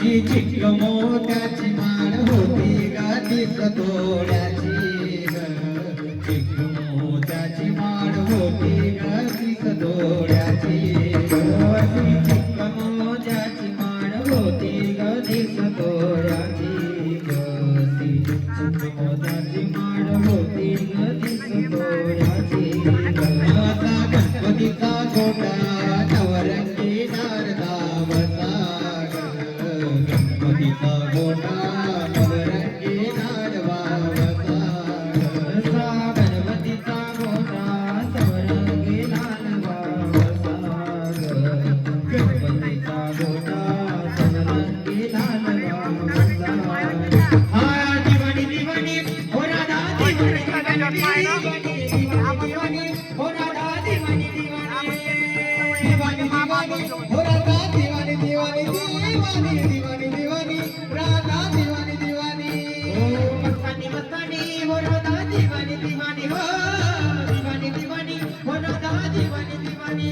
अशी चिक मोत्याची माळ होती ग तीच तोड्याची चिक मोत्याची माळ होती ग तीच तोड्याची अशी चिक मोत्याची माळ होती ग तीच तोड्याची चिक मोत्याची माळ होती ग तीच तोड्याची आता गणपतीचा गोटा नवरंगी नारदावता गणपतीचा गोटा नवरंगी नारदावता गणपतीचा गोटा नवरंगी नारदावता गणपतीचा गोटा नवरंगी नारदावता हा दिवाणी दिवाणी हो राधा दिवाणी दिवाणी हो राधा दिवाणी दिवाणी हो राधा दिवाणी दिवाणी दिवाणी दिवाणी दिवाणी राधा दिवाणी दिवाणी हो मस्तानी मस्तानी हो राधा दिवाणी दिवाणी हो दिवाणी दिवाणी हो राधा दिवाणी दिवाणी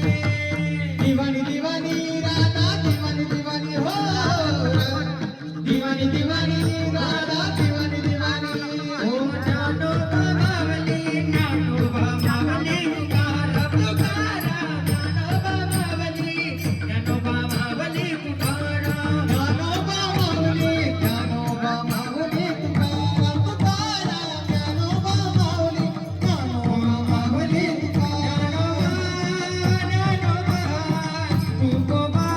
दिवाणी दिवाणी राधा दिवाणी दिवाणी हो दिवाणी दिवाणी राधा दिवाणी दिवाणी हो जानो बाबावली जानो बाबावली पुकारा पुकारा जानो बाबावली जानो बाबावली पुकारा जानो बाबावली जानो बाबावली पुकारा पुकारा जानो बाबावली जानो बाबावली पुकारा जानो बा तू को बा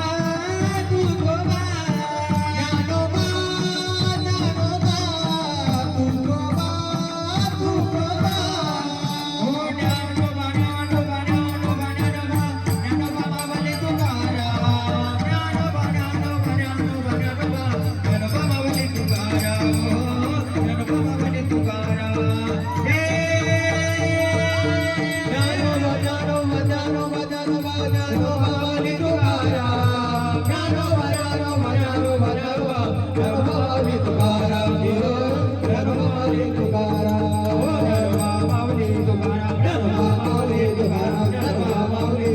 जानो बा जानो बा तू को बा हो जानो बा जानो बा जानो बा जानो बाबावली पुकारा जानो बा जानो बा जानो बा जानो बाबावली पुकारा हो जानो बाबावली पुकारा हे जानो बा जानो बा जानो बा जानो बा जानो बाबावली पुकारा जानो बा जानो बा जानो बा जानो बाबावली पुकारा हो जानो बाबावली पुकारा हो जानो बाबावली पुकारा जानो बाबावली पुकारा जानो बाबावली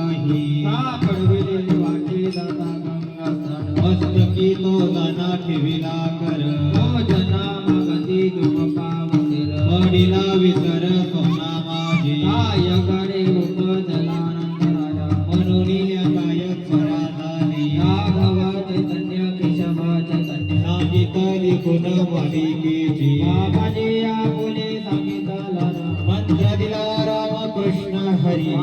पडविलेली वाटे जाता गंगास्थान मस्तकी तो दाना ठेविला कर जना मागती तुम पावसेर वडिला विसर सोना माझी काय कडे उपजलानंद राजा म्हणून काय स्वरा झाली राघव चैतन्य केशव चैतन्य सांगितली कुण मालिकेची बाबाजी आपुले सांगितलं मंत्र दिला रामकृष्ण हरी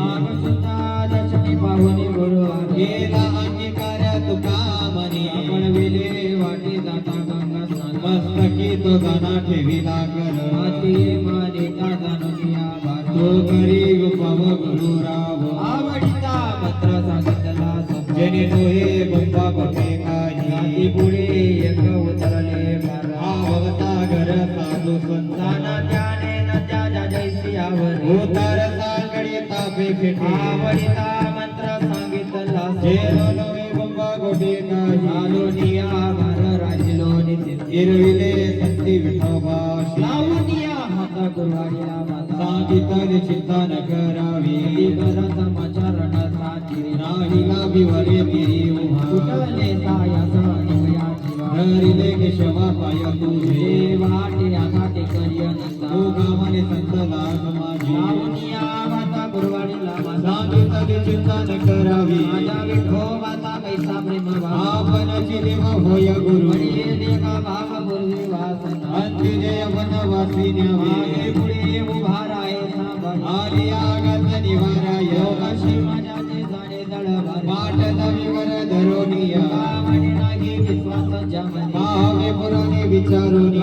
दशमी पाहुणे गुरु गेला अंगीकार तुका मनी पडविले वाटे जाता गंगा स्नान मस्तकी तो गाना ठेविला कर अति मानिता जाणूया तो करी गोपाव गुरु राव आवडीचा मंत्र सांगितला जेणे तोहे गोपा बघे काही पुढे एक उतरले मारा भवता घर साधू संताना त्याने न त्या जैसी आवर उतार सांगडी तापे फिटे आवडीचा मंत्र सांगितला जेलो नवे गोपा गोटे काही आलोनिया भार राजलो नितीन इरविले संती विठोबाशी लावनिया माता गुरुवाडीला माता सांगितले चिंता न करावी कर समाचार न साची नाही लावी वरे तिरी उभा कुठले सायास निवया जीवा हरिले केशवा पाय तुझे वाटे आघाटे करिय नंदा ओ गावाने संत लाग माझी लावनिया माता गुरुवाडीला माता सांगितले चिंता न करावी माझ्या विठोबाचा कैसा प्रेम आपणची देव होय गुरु देवा भाव पूर्वी वासना अंतिजय वनवासी न्यावे पुढे उभा राय सांभाळ आली आगत निवारा योगाशी माझ्याचे जाणे दळभार पाठ दवीवर धरोनिया कामने नाही विश्वास जमने भावे पुराणे विचारोनी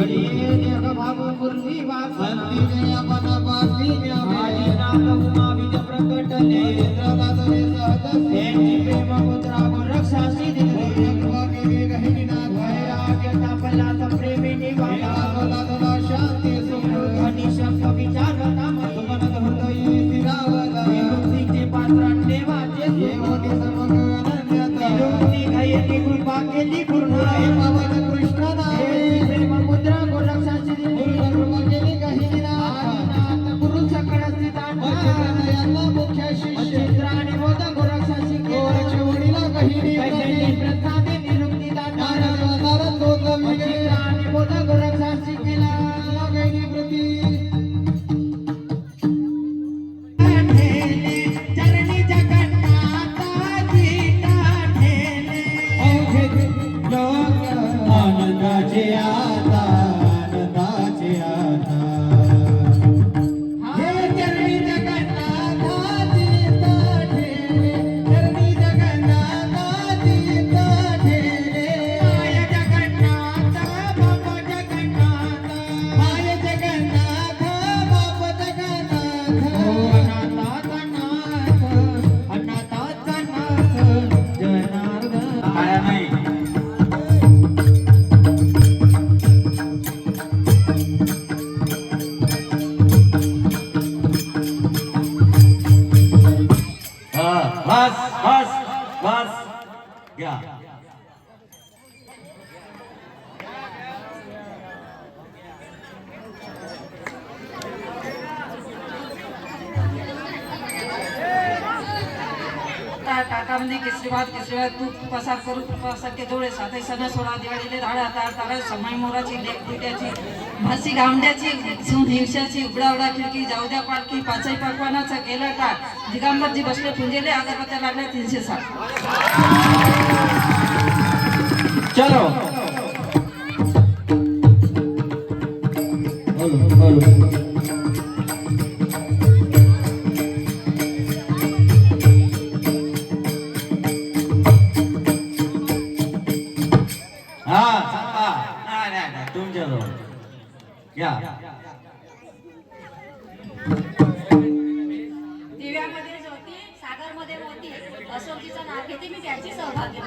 देव भाव पूर्वी वासना अंतिजय वनवासी न्यावे आली नाथ उमा बीज प्रकटले इंद्रदासरे सहदसे प्रेम पुत्रा रक्षासी दिले भगवानी गहिनी नाथ वैराग्य तापला संप्रेमी निवाला बोला शांती सुखनी शब्द विचार नाम सुमन हृदय स्थिरावला विमुक्तीचे पात्र देवाचे देवोनी समग्र अनन्यता विमुक्ती घायती कृपा केली पूर्ण हे पवन कृष्ण नाम प्रेम मुद्रा गोरक्षासी दिले कृपा केली गहिनी नाथ ताटामध्ये केसरी भात तूप पसार करू तुपासारखे डोळे साथही सण सोळा दिवाळीले धाडा तारा समय मोराची लेख पिट्याची भासी गावंड्याची सून हिवशाची उघडा उघडा खिडकी जाऊ द्या पालखी पाचही पकवानाचा केला टाट दिगंबरजी बसले पुंजेले अगरबत्त्या लागल्या 360. चलो बोलो तुमच्याजवळ या दिव्यामध्ये ज्योती सागरमध्ये मोती अशोकीचं नाव घेते मी त्याची सहभागी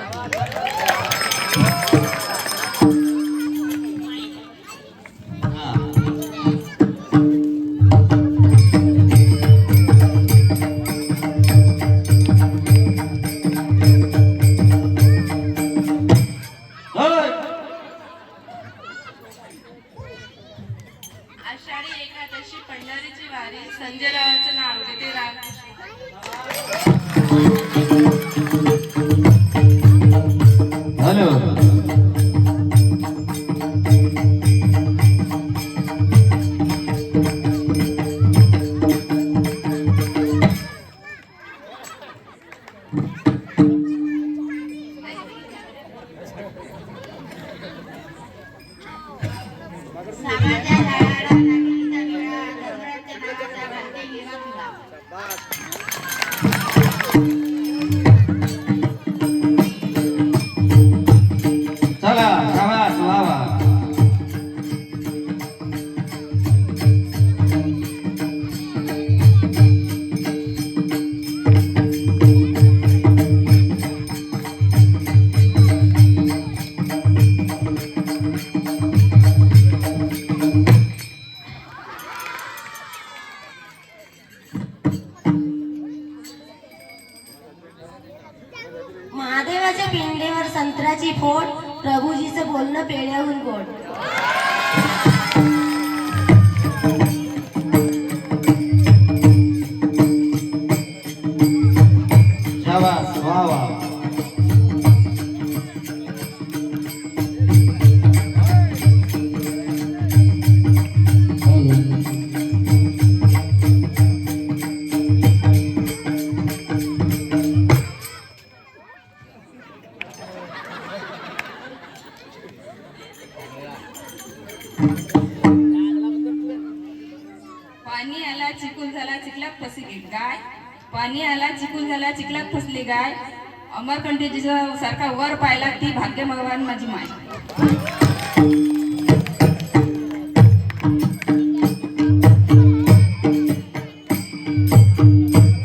आषाढी एकादशी पंढरीची वारी संजय रावांचं नाव घेते हॅलो चला शाबास वा वा महादेवाच्या पिंडीवर संत्र्याची फोड प्रभूजीचं बोलणं पेढ्याहून गोड शाबास वा वा पाणी आला चिकूल झाला चिखलात फसली गाय पाणी आला चिकूल झाला चिखलात फसली गाय अमरकंठीजीचा सारखा वर पाहिला ती भाग्य भगवान माझी माय.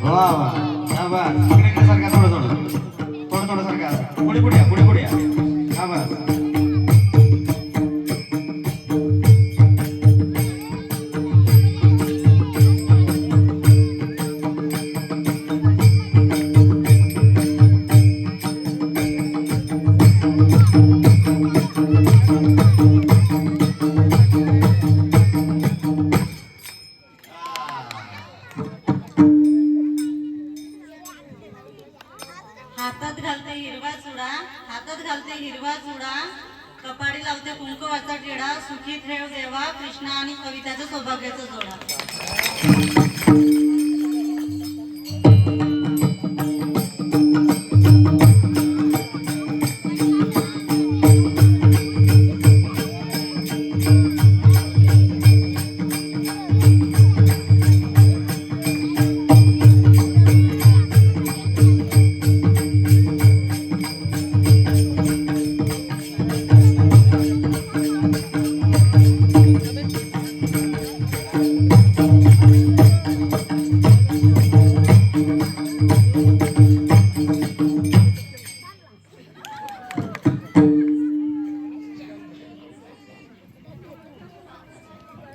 वा वा शाबास इकडे सरका थोडं सरका पुढे या शाबास हातात घालते हिरवा चुडा कपाळी लावते कुंकवाचा टिळा सुखी ठेव देवा कृष्णा आणि कविताचं सौभाग्याचा जोडा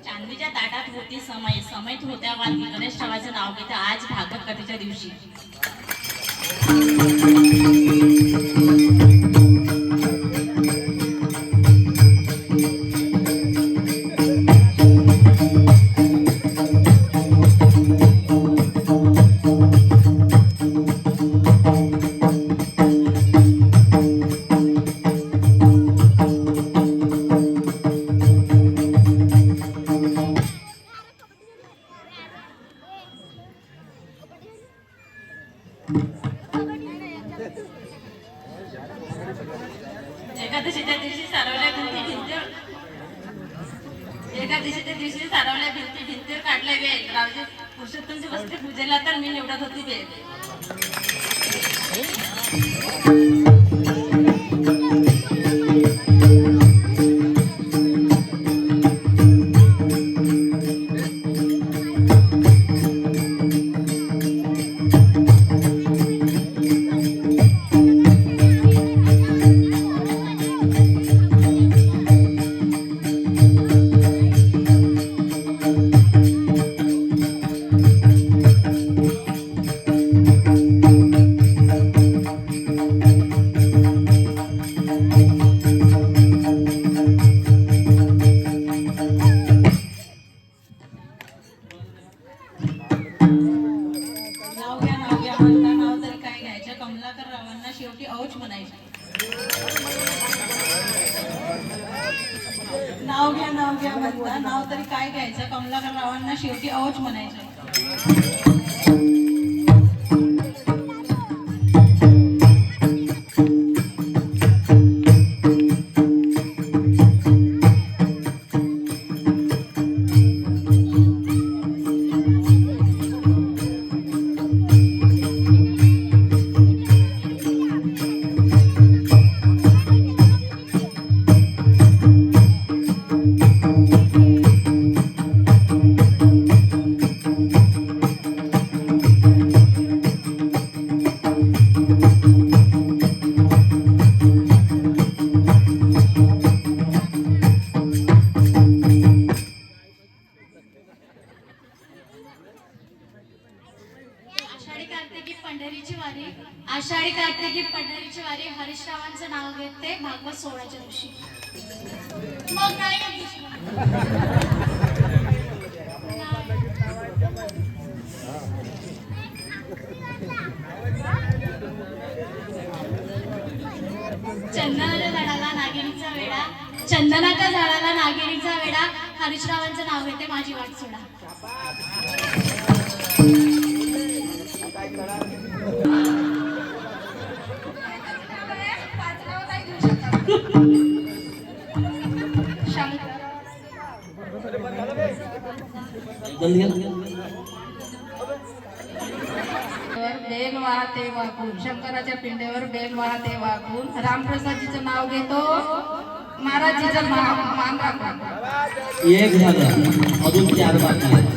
चांदीच्या ताटात होती समय समयत होत्या वाली गणेश ठेवाचं नाव घेते आज भागवत कथेच्या दिवशी. एका दिवशी दिवशी सारवल्या भिंती भिंतीवर काढल्या वेळ रावजी पुरुषोत्तमची वस्ती पूजेला तर मी निवडत होती वेळ. नाव घ्या म्हणता नाव तरी काय घ्यायचं कमलाकर रावांना शेवटी औच म्हणायचं. नाव घ्या म्हणता नाव तरी काय घ्यायचं कमलाकर रावांना शेवटी औच म्हणायचं. आषाढी कार्तिकी पंढरीची वारी हरीशरावांचं नाव घेते भागवत सोहळ्याच्या दिवशी. मग नाही का चंदनाच्या झाडाला नागिणीचा वेडा, चंदनाच्या झाडाला नागिणीचा वेडा, हरीशरावांचं नाव घेते माझी वाट सोडा. बेल वाहते वाकून शंकराच्या पिंडेवर बेल वाहते वाकून रामप्रसादजीचं नाव घेतो महाराजजीचं नाव मान राखा. एक झालं अजून 4 बाकी आहेत.